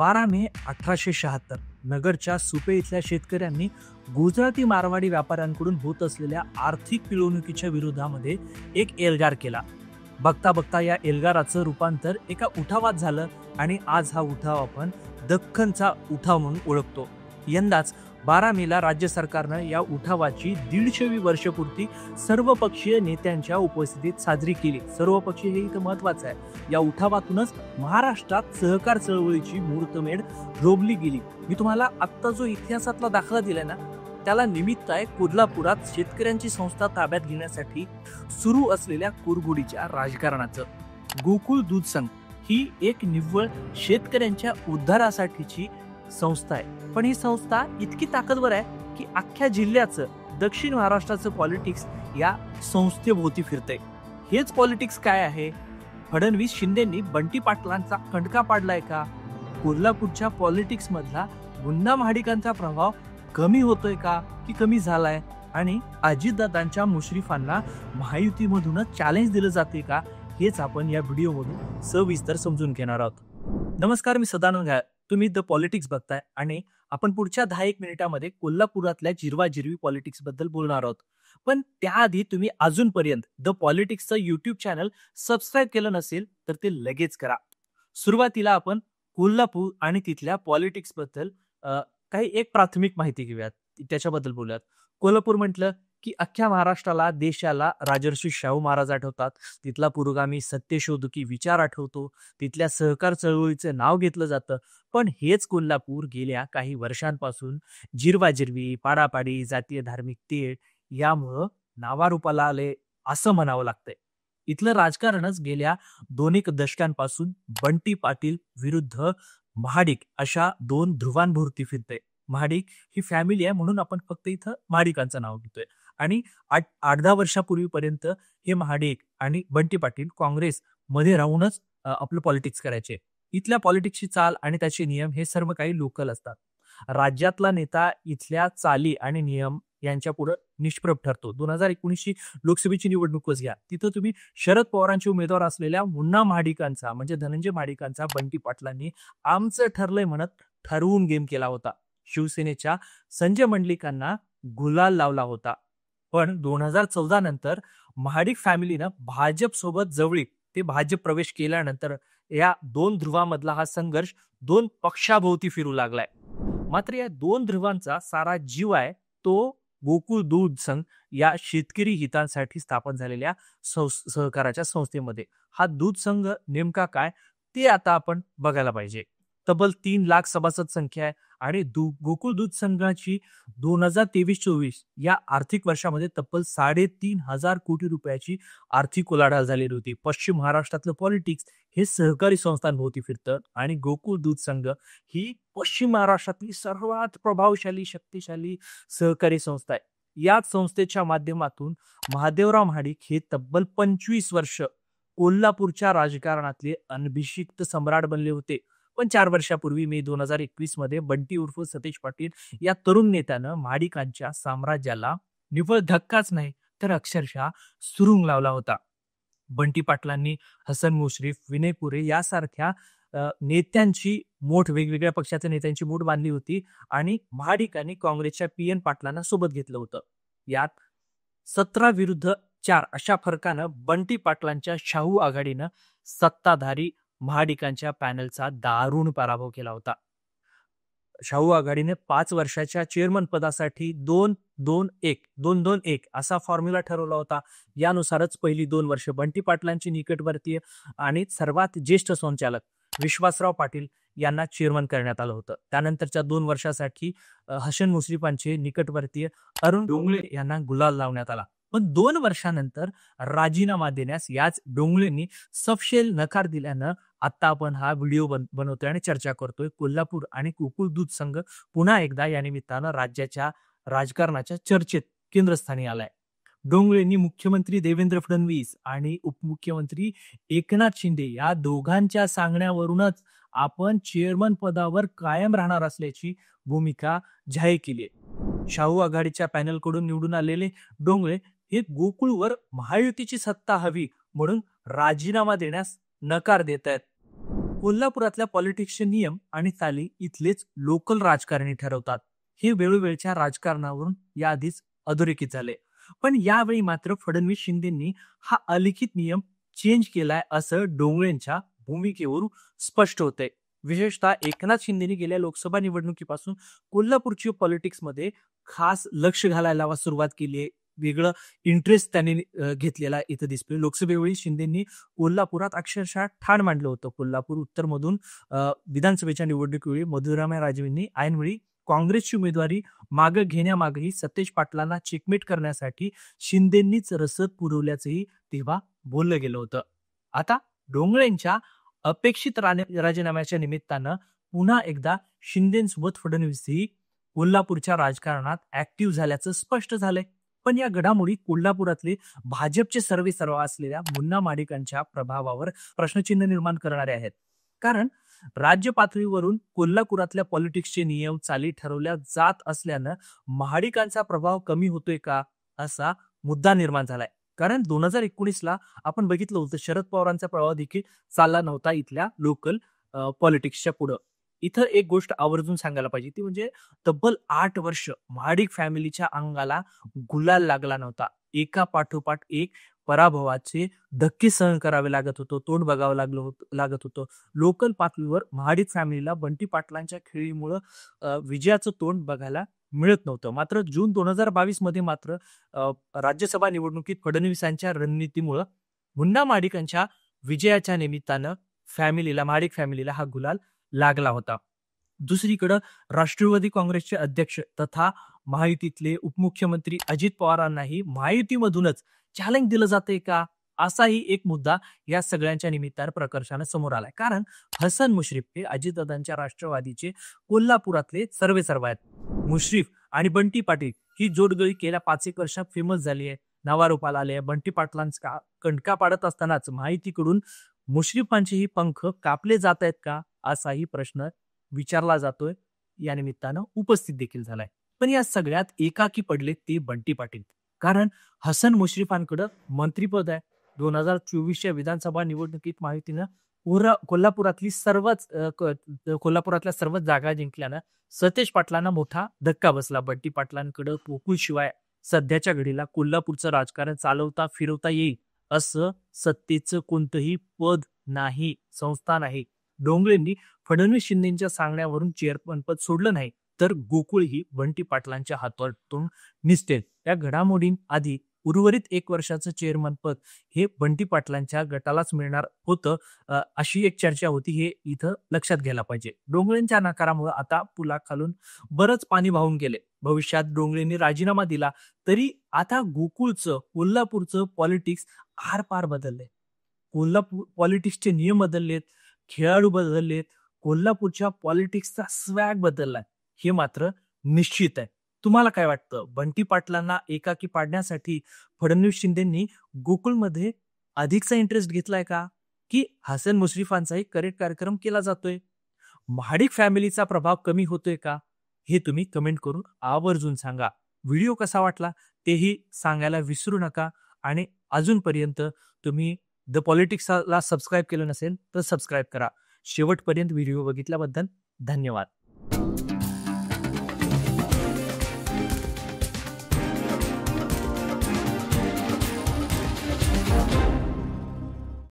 12 मे 1876 नगरच्या सुपे इथल्या शेतकऱ्यांनी गुजराती मारवाडी व्यापाऱ्यांकडून होत असलेल्या आर्थिक पिळवणुकीच्या विरोधामध्ये एक एल्गार केला. बघता बघता या एल्गाराचं रूपांतर एका उठावात झालं आणि आज हा उठाव आपण दख्खनचा उठाव म्हणून ओळखतो. यंदाच 12 मेला राज्य सरकारनं या उठावाची 150वी वर्षपूर्ती सर्वपक्षीय नेत्यांच्या उपस्थितीत साजरी केली. सर्वपक्षीय हे इथं महत्वाचं आहे. या उठावातूनच महाराष्ट्रात सहकार चळवळीची मुहूर्तमेढ रोवली गेली. मी तुम्हाला आत्ता जो इतिहासातला दाखला दिलाय ना, त्याला निमित्त आहे कोल्हापुरात शेतकऱ्यांची संस्था ताब्यात घेण्यासाठी सुरू असलेल्या कुरघोडीच्या राजकारणाचं. गोकुळ दूध संघ ही एक निव्वळ शेतकऱ्यांच्या उद्धारासाठीची संस्था आहे. पण ही संस्था इतकी ताकदवर आहे की अख्ख्या जिल्ह्याचं, दक्षिण महाराष्ट्राचं पॉलिटिक्स या संस्थेभोवती फिरतंय. हेच पॉलिटिक्स काय आहे? फडणवीस शिंदेंनी बंटी पाटलांचा कंडका पाडलाय का? कोल्हापूरच्या पॉलिटिक्स मधला गुंडा महाडिकांचा प्रभाव कमी होतोय का की कमी झालाय? आणि अजितदादांच्या मुश्रीफांना महायुतीमधूनच चॅलेंज दिलं जाते का? हेच आपण या व्हिडिओमधून सविस्तर समजून घेणार आहोत. नमस्कार, मी सदानंद घाय. तुम्ही द पॉलिटिक्स बघताय आणि आपण पुढच्या 10-1 मिनिटांमध्ये कोल्हापुरातल्या जिरवाजिरवी पॉलिटिक्स बद्दल बोलणार आहोत. पण त्याआधी तुम्ही अजूनपर्यंत द पॉलिटिक्सचं युट्यूब चॅनल सबस्क्राईब केलं नसेल तर ते लगेच करा. सुरुवातीला आपण कोल्हापूर आणि तिथल्या पॉलिटिक्स बद्दल काही एक प्राथमिक माहिती घेऊयात, त्याच्याबद्दल बोलूयात. कोल्हापूर म्हटलं की अख्ख्या महाराष्ट्राला, देशाला राजर्षी शाहू महाराज आठवतात. तिथला पुरोगामी सत्यशोधकी विचार आठवतो. तिथल्या सहकार चळवळीचं नाव घेतलं जातं. पण हेच कोल्हापूर गेल्या काही वर्षांपासून जिरवाजिरवी, पाडापाडी, जातीय धार्मिक तेढ यामुळं नावारूपाला आले असं म्हणावं लागतंय. इथलं राजकारणच गेल्या 2-1 दशकांपासून बंटी पाटील विरुद्ध महाडिक अशा 2 ध्रुवांभोवती फिरतंय. महाडिक ही फॅमिली आहे म्हणून आपण फक्त इथं महाडिकांचं नाव घेतोय. आणि 8-10 वर्षापूर्वीपर्यंत हे महाडिक आणि बंटी पाटील काँग्रेस मध्ये राहूनच आपलं पॉलिटिक्स करायचे. इथल्या पॉलिटिक्सची चाल आणि त्याचे नियम हे सर्व काही लोकल असतात. राज्यातला नेता इथल्या चाली आणि नियम यांच्या पुढे निष्प्रभ ठरतो. 2019ची लोकसभेची निवडणूकच घ्या. तिथं तुम्ही शरद पवारांचे उमेदवार असलेल्या मुन्ना महाडिकांचा म्हणजे धनंजय महाडिकांचा बंटी पाटलांनी आमचं ठरलंय म्हणत ठरवून गेम केला होता. शिवसेनेच्या संजय मंडलिकांना गुलाल लावला होता. पण 2014 नंतर महाडिक फॅमिलीनं भाजप सोबत जवळीक ते भाजप प्रवेश केल्यानंतर या 2 ध्रुवामधला हा संघर्ष 2 पक्षाभोवती फिरू लागलाय. मात्र या 2 ध्रुवांचा सारा जीव आहे तो गोकुळ दूध संघ या शेतकरी हितांसाठी स्थापन झालेल्या सहकाराच्या संस्थेमध्ये. हा दूध संघ नेमका काय ते आता आपण बघायला पाहिजे. तब्बल 3 लाख सभासद संख्या आहे आणि गोकुळ दूध संघाची 2023-24 या आर्थिक वर्षामध्ये तब्बल 3,500 कोटी रुपयाची आर्थिक उलाढाल झालेली होती. पश्चिम महाराष्ट्रातलं पॉलिटिक्स हे सहकारी संस्थांभोवती फिरतं आणि गोकुळ दूध संघ ही पश्चिम महाराष्ट्रातली सर्वात प्रभावशाली, शक्तिशाली सहकारी संस्था आहे. याच संस्थेच्या माध्यमातून महादेवराव महाडिक हे तब्बल 25 वर्ष कोल्हापूरच्या राजकारणातले अनभिषिक्त सम्राट बनले होते. पण 4 वर्षापूर्वी मे 2021 मध्ये बंटी उर्फ सतीश पाटील या तरुण नेत्यानं महाडिकांच्या साम्राज्याला निव्वळ धक्काच नाही तर अक्षरशः सुरुंग लावला होता. बंटी पाटलांनी हसन मुश्रीफ, विनय कुरे यासारख्या नेत्यांची मोठ, वेगवेगळ्या पक्षाच्या नेत्यांची मोठ बांधली होती आणि महाडिकांनी काँग्रेसच्या PN पाटलांना सोबत घेतलं होतं. यात 17 विरुद्ध 4 अशा फरकानं बंटी पाटलांच्या शाहू आघाडीनं सत्ताधारी महाडिकांच्या पॅनलचा दारुण पराभव केला होता. शाहू आघाडीने 5 वर्षाच्या चेअरमन पदासाठी 2-2-1 असा फॉर्म्युला ठरवला होता. यानुसारच पहिली 2 वर्ष बंटी पाटलांची निकटवर्तीय आणि सर्वात ज्येष्ठ संचालक विश्वासराव पाटील यांना चेअरमन करण्यात आलं होतं. त्यानंतरच्या 2 वर्षासाठी हसन मुश्रीफांचे निकटवर्तीय अरुण डोंगळे यांना गुलाल लावण्यात आला. पण 2 वर्षानंतर राजीनामा देण्यास याच डोंगळेंनी सपशेल नकार दिल्यानं आता आपण हा व्हिडिओ बनवतोय आणि चर्चा करतोय. कोल्हापूर आणि गोकुळ दूध संघ पुन्हा एकदा या निमित्तानं राज्याच्या राजकारणाच्या चर्चेत केंद्रस्थानी आलाय. डोंगळेंनी मुख्यमंत्री देवेंद्र फडणवीस आणि उपमुख्यमंत्री एकनाथ शिंदे या दोघांच्या सांगण्यावरूनच आपण चेअरमन पदावर कायम राहणार असल्याची भूमिका जाहीर केली आहे. शाहू आघाडीच्या पॅनलकडून निवडून आलेले डोंगळे हे गोकुळवर महायुतीची सत्ता हवी म्हणून राजीनामा देण्यास नकार देत आहेत. कोल्हापुरातल्या पॉलिटिक्सचे नियम आणि चाली इथलेच लोकल राजकारणी ठरवतात. हे वेळोवेळच्या राजकारणावरून याआधीच अधोरेखित झाले. पण यावेळी मात्र फडणवीस शिंदेंनी हा अलिखित नियम चेंज केलाय असं डोंगरेंच्या भूमिकेवरून स्पष्ट होतंय. विशेषतः एकनाथ शिंदेनी गेल्या लोकसभा निवडणुकीपासून कोल्हापूरची पॉलिटिक्समध्ये खास लक्ष घालायला सुरुवात केली आहे. वेगळं इंटरेस्ट त्यांनी घेतलेला इथं दिसतोय. लोकसभेवेळी शिंदेंनी कोल्हापुरात अक्षरशः ठाण मांडलं होतं. कोल्हापूर उत्तरमधून विधानसभेच्या निवडणुकीवेळी मधुराम राजेंनी ऐनवेळी काँग्रेसची उमेदवारी मागे घेण्यामागेही सतेज पाटलांना चेकमेट करण्यासाठी शिंदेंनीच रसद पुरवल्याचंही तेव्हा बोललं गेलं होतं. आता डोंगरेंच्या अपेक्षित राजीनाम्याच्या निमित्तानं पुन्हा एकदा शिंदेसोबत फडणवीसही कोल्हापूरच्या राजकारणात ऍक्टिव्ह झाल्याचं स्पष्ट झालंय. पण या घडामोडी कोल्हापुरातले भाजपचे सर्वेसर्वा असलेल्या मुन्ना माडिकांच्या प्रभावावर प्रश्नचिन्ह निर्माण करणारे आहेत. कारण राज्य पातळीवरून कोल्हापुरातल्या पॉलिटिक्सचे नियम चाली ठरवल्या जात असल्यानं महाडिकांचा प्रभाव कमी होतोय का असा मुद्दा निर्माण झालाय. कारण 2019ला आपण बघितलं होतं शरद पवारांचा प्रभाव देखील चालला नव्हता इथल्या लोकल पॉलिटिक्सच्या पुढं. इथं एक गोष्ट आवर्जून सांगायला पाहिजे ती म्हणजे तब्बल 8 वर्ष महाडिक फॅमिलीच्या अंगाला गुलाल लागला नव्हता. एका पाठोपाठ एक पराभवाचे धक्के सहन करावे लागत होतं, तोंड बघावं लागत होतं. लोकल पातळीवर महाडिक फॅमिलीला बंटी पाटलांच्या खेळीमुळं विजयाचं तोंड बघायला मिळत नव्हतं. मात्र जून 2022 मध्ये मात्र राज्यसभा निवडणुकीत फडणवीसांच्या रणनीतीमुळं मुन्ना माडिकांच्या विजयाच्या निमित्तानं महाडिक फॅमिलीला हा गुलाल लागला होता. दुसरीकडं राष्ट्रवादी काँग्रेसचे अध्यक्ष तथा महायुतीतले उपमुख्यमंत्री अजित पवारांनाही महायुतीमधूनच चॅलेंज दिलं जातंय का असाही एक मुद्दा या सगळ्यांच्या निमित्तानं प्रकर्षानं समोर आलाय. कारण हसन मुश्रीफ हे अजितदादांच्या राष्ट्रवादीचे कोल्हापुरातले सर्वेसर्वा आहेत. मुश्रीफ आणि बंटी पाटील ही जोडगळी गेल्या 5 वर्षात फेमस झाली आहे, नावारूपाला आले आहे. बंटी पाटलांचा कणका पाडत असतानाच माहितीकडून मुश्रीफांचेही पंख कापले जात आहेत का असाही प्रश्न विचारला जातोय. या निमित्तानं उपस्थित देखील झालाय. पण या सगळ्यात एकाकी पडले ते बंटी पाटील. कारण हसन मुश्रीफांकडे मंत्रीपद आहे. 2024च्या विधानसभा निवडणुकीत माहितीनं कोल्हापुरातल्या सर्वच जागा जिंकल्यानं सतेज पाटलांना मोठा धक्का बसला. बंटी पाटलांकडे पोकळशिवाय सध्याच्या घडीला कोल्हापूरचं राजकारण चालवता फिरवता येईल असं सत्तेचं कोणतंही पद नाही, संस्था नाही. डोंगरेंनी फडणवीस शिंदेच्या सांगण्यावरून चेअरमन पद सोडलं नाही तर गोकुळ ही बंटी पाटलांच्या हातातून निसटेल. या घडामोडींआधी उर्वरित 1 वर्षाचं चेअरमन पद हे बंटी पाटलांच्या गटालाच मिळणार होतं अशी एक चर्चा होती. हे इथं लक्षात घ्यायला पाहिजे. डोंगरेंच्या नकारामुळे आता पुलाखालून बरंच पाणी वाहून गेले. भविष्यात डोंगरेंनी राजीनामा दिला तरी आता गोकुळचं कोल्हापूरचं पॉलिटिक्स आरपार बदललंय. कोल्हापूर पॉलिटिक्सचे नियम बदललेत, खेळाडू बदललेत, कोल्हापूरच्या पॉलिटिक्सचा स्वॅग बदललाय हे मात्र निश्चित आहे. तुम्हाला काय वाटतं? बंटी पाटलांना एकाकी पाडण्यासाठी फडणवीस शिंदेंनी गोकुळमध्ये अधिकचा इंटरेस्ट घेतलाय का की हसन मुश्रीफांचाही करेक्ट कार्यक्रम केला जातोय? महाडिक फॅमिलीचा प्रभाव कमी होतोय का हे तुम्ही कमेंट करून आवर्जून सांगा. व्हिडिओ कसा वाटला तेही सांगायला विसरू नका. आणि अजूनपर्यंत तुम्ही द पॉलिटिक्सला सबस्क्राईब केलं नसेल तर सबस्क्राईब करा. शेवटपर्यंत व्हिडिओ बघितल्याबद्दल धन्यवाद.